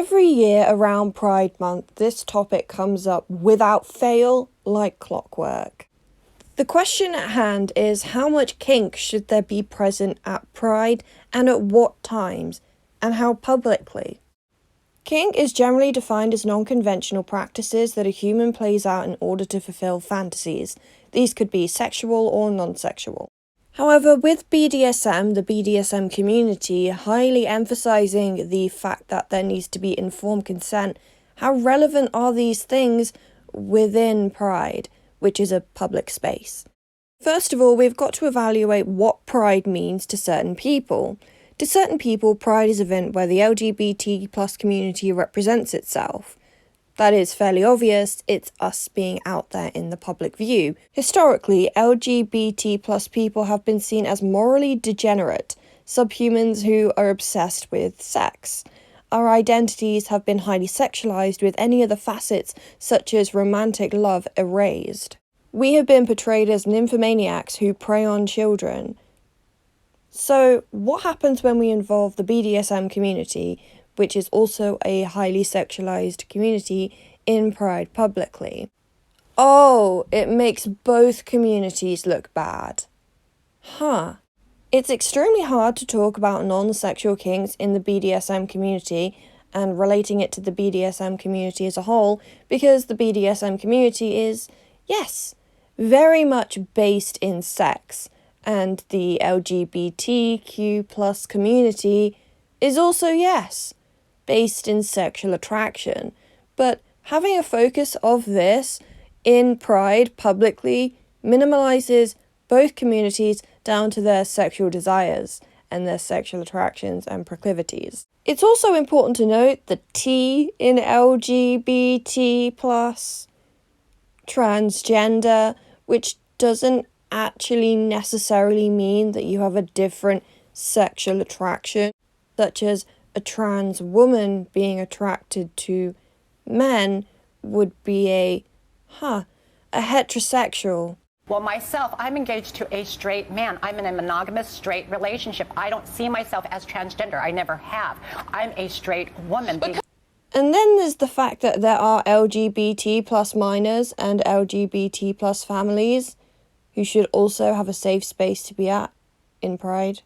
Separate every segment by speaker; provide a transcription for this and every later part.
Speaker 1: Every year around Pride Month, this topic comes up without fail, like clockwork. The question at hand is how much kink should there be present at Pride and at what times, and how publicly? Kink is generally defined as non-conventional practices that a human plays out in order to fulfill fantasies. These could be sexual or non-sexual. However, with BDSM, the BDSM community highly emphasizing the fact that there needs to be informed consent, how relevant are these things within Pride, which is a public space? First of all, we've got to evaluate what Pride means to certain people. To certain people, Pride is an event where the LGBT plus community represents itself. That is fairly obvious, it's us being out there in the public view. Historically, LGBT plus people have been seen as morally degenerate, subhumans who are obsessed with sex. Our identities have been highly sexualized, with any of the facets, such as romantic love, erased. We have been portrayed as nymphomaniacs who prey on children. So, what happens when we involve the BDSM community, which is also a highly sexualized community, in Pride publicly? Oh, it makes both communities look bad. It's extremely hard to talk about non-sexual kinks in the BDSM community and relating it to the BDSM community as a whole, because the BDSM community is, yes, very much based in sex, and the LGBTQ plus community is also, yes, based in sexual attraction. But having a focus of this in Pride publicly minimalizes both communities down to their sexual desires and their sexual attractions and proclivities. It's also important to note the T in LGBT plus, transgender, which doesn't actually necessarily mean that you have a different sexual attraction, such as a trans woman being attracted to men would be a heterosexual.
Speaker 2: Well, myself, I'm engaged to a straight man. I'm in a monogamous straight relationship. I don't see myself as transgender. I never have. I'm a straight woman.
Speaker 1: And then there's the fact that there are LGBT plus minors and LGBT plus families who should also have a safe space to be at in Pride,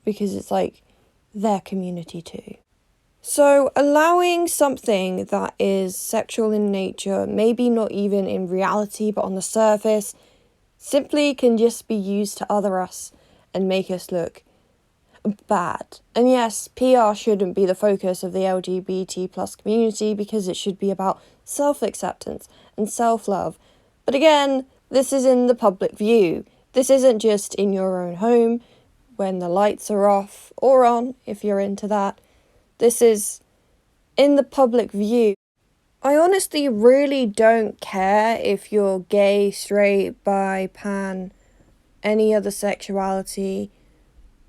Speaker 1: because it's like their community too. So allowing something that is sexual in nature, maybe not even in reality but on the surface, simply can just be used to other us and make us look bad. And yes, PR shouldn't be the focus of the LGBT plus community, because it should be about self-acceptance and self-love. But again, this is in the public view. This isn't just in your own home when the lights are off or on, if you're into that. This is in the public view. I honestly really don't care if you're gay, straight, bi, pan, any other sexuality.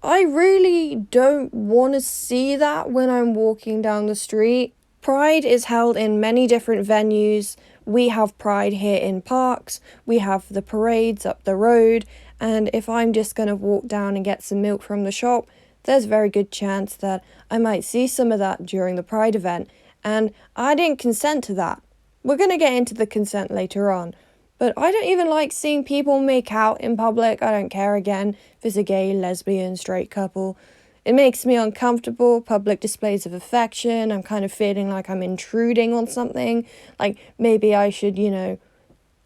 Speaker 1: I really don't want to see that when I'm walking down the street. Pride is held in many different venues. We have Pride here in parks, we have the parades up the road, and if I'm just going to walk down and get some milk from the shop, there's a very good chance that I might see some of that during the Pride event, and I didn't consent to that. We're going to get into the consent later on, but I don't even like seeing people make out in public. I don't care, again, if it's a gay, lesbian, straight couple. It makes me uncomfortable. Public displays of affection, I'm kind of feeling like I'm intruding on something. Like, maybe I should,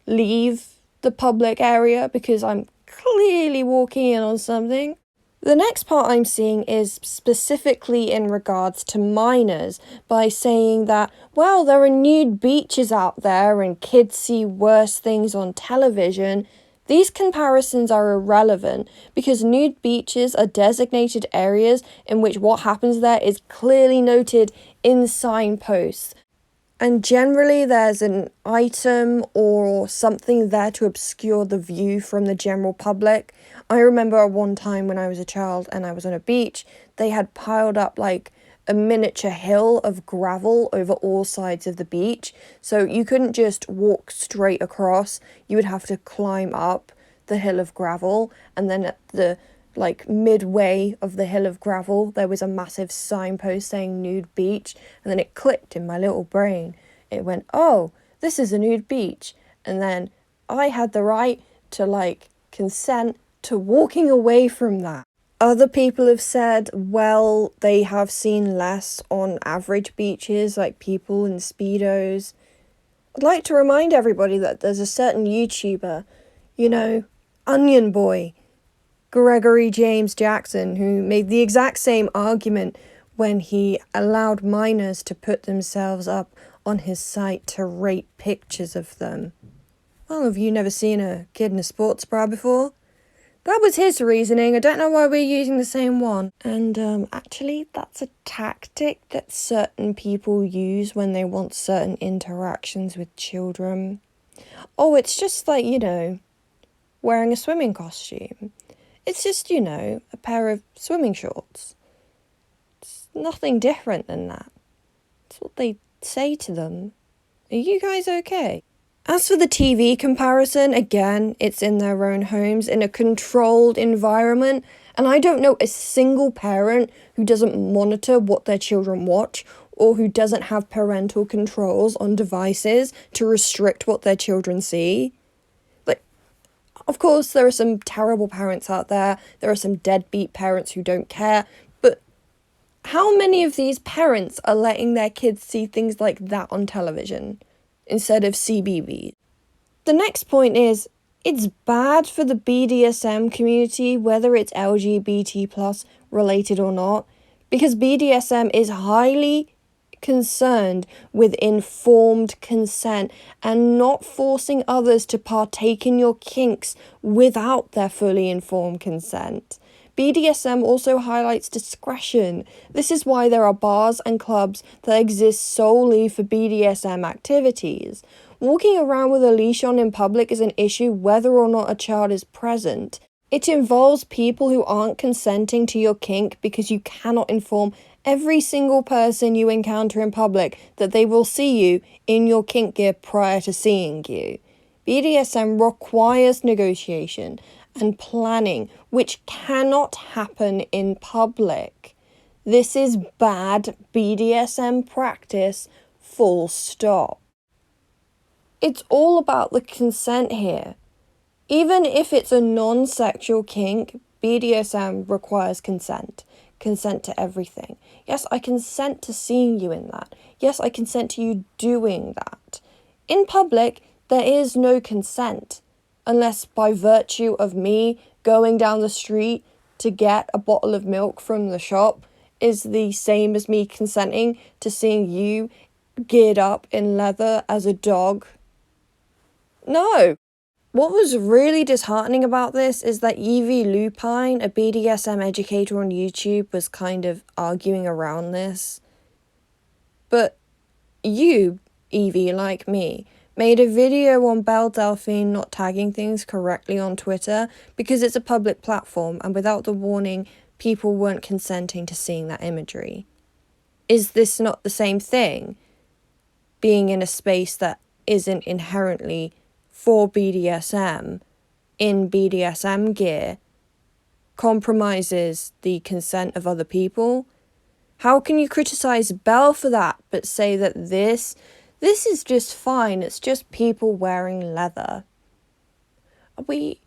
Speaker 1: leave the public area because I'm clearly walking in on something. The next part I'm seeing is specifically in regards to minors, by saying that, well, there are nude beaches out there and kids see worse things on television. These comparisons are irrelevant, because nude beaches are designated areas in which what happens there is clearly noted in signposts. And generally there's an item or something there to obscure the view from the general public. I remember one time when I was a child and I was on a beach, they had piled up like a miniature hill of gravel over all sides of the beach. So you couldn't just walk straight across, you would have to climb up the hill of gravel, and then at the like midway of the hill of gravel, there was a massive signpost saying nude beach, and then it clicked in my little brain. It went, oh, this is a nude beach. And then I had the right to like consent to walking away from that. Other people have said, well, they have seen less on average beaches, like people in Speedos. I'd like to remind everybody that there's a certain YouTuber, you know, Onion Boy, Gregory James Jackson, who made the exact same argument when he allowed minors to put themselves up on his site to rate pictures of them. Well, have you never seen a kid in a sports bra before? That was his reasoning. I don't know why we're using the same one. And actually, that's a tactic that certain people use when they want certain interactions with children. Oh, it's just like, you know, wearing a swimming costume. It's just, you know, a pair of swimming shorts. It's nothing different than that. It's what they say to them. Are you guys okay? As for the TV comparison, again, it's in their own homes, in a controlled environment, and I don't know a single parent who doesn't monitor what their children watch or who doesn't have parental controls on devices to restrict what their children see. Like, of course, there are some terrible parents out there, there are some deadbeat parents who don't care, but how many of these parents are letting their kids see things like that on television instead of CBeebies? The next point is, it's bad for the BDSM community, whether it's LGBT plus related or not, because BDSM is highly concerned with informed consent and not forcing others to partake in your kinks without their fully informed consent. BDSM also highlights discretion. This is why there are bars and clubs that exist solely for BDSM activities. Walking around with a leash on in public is an issue whether or not a child is present. It involves people who aren't consenting to your kink because you cannot inform every single person you encounter in public that they will see you in your kink gear prior to seeing you. BDSM requires negotiation and planning, which cannot happen in public. This is bad BDSM practice, full stop. It's all about the consent here. Even if it's a non-sexual kink, BDSM requires consent. Consent to everything. Yes, I consent to seeing you in that. Yes, I consent to you doing that. In public, there is no consent, unless by virtue of me going down the street to get a bottle of milk from the shop is the same as me consenting to seeing you geared up in leather as a dog. No. What was really disheartening about this is that Evie Lupine, a BDSM educator on YouTube, was kind of arguing around this. But you, Evie, like me, made a video on Belle Delphine not tagging things correctly on Twitter because it's a public platform and without the warning, people weren't consenting to seeing that imagery. Is this not the same thing? Being in a space that isn't inherently for BDSM, in BDSM gear, compromises the consent of other people? How can you criticize Belle for that, but say that this is just fine, it's just people wearing leather? Are we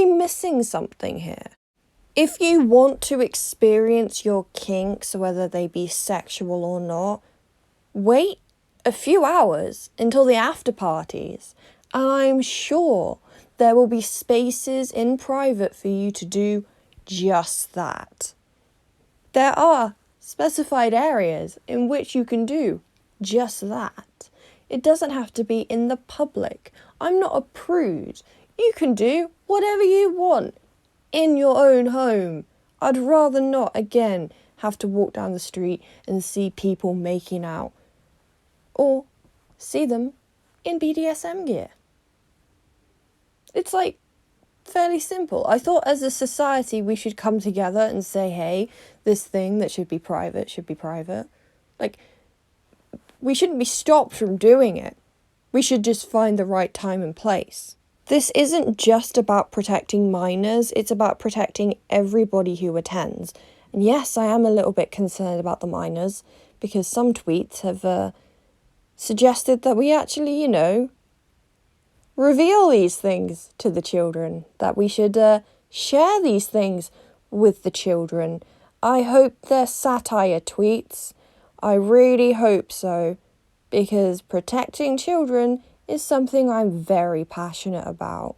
Speaker 1: missing something here? If you want to experience your kinks, whether they be sexual or not, wait a few hours until the after parties, and I'm sure there will be spaces in private for you to do just that. There are specified areas in which you can do just that. It doesn't have to be in the public. I'm not a prude. You can do whatever you want in your own home. I'd rather not, again, have to walk down the street and see people making out, or see them in BDSM gear. It's like fairly simple. I thought as a society we should come together and say, hey, this thing that should be private should be private. Like, we shouldn't be stopped from doing it. We should just find the right time and place. This isn't just about protecting minors, it's about protecting everybody who attends. And yes, I am a little bit concerned about the minors, because some tweets have suggested that we actually, reveal these things to the children, that we should share these things with the children. I hope they're satire tweets. I really hope so, because protecting children is something I'm very passionate about.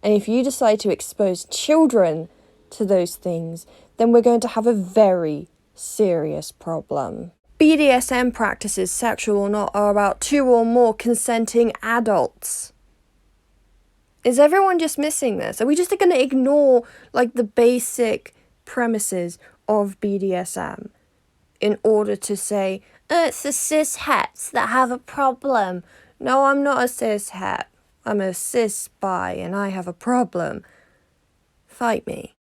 Speaker 1: And if you decide to expose children to those things, then we're going to have a very serious problem. BDSM practices, sexual or not, are about 2 or more consenting adults. Is everyone just missing this? Are we just going to ignore, the basic premises of BDSM in order to say, it's the cis-hets that have a problem? No, I'm not a cis-het. I'm a cis-bi and I have a problem. Fight me.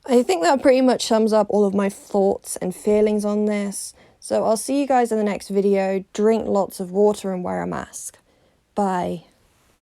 Speaker 1: I think that pretty much sums up all of my thoughts and feelings on this. So I'll see you guys in the next video. Drink lots of water and wear a mask. Bye.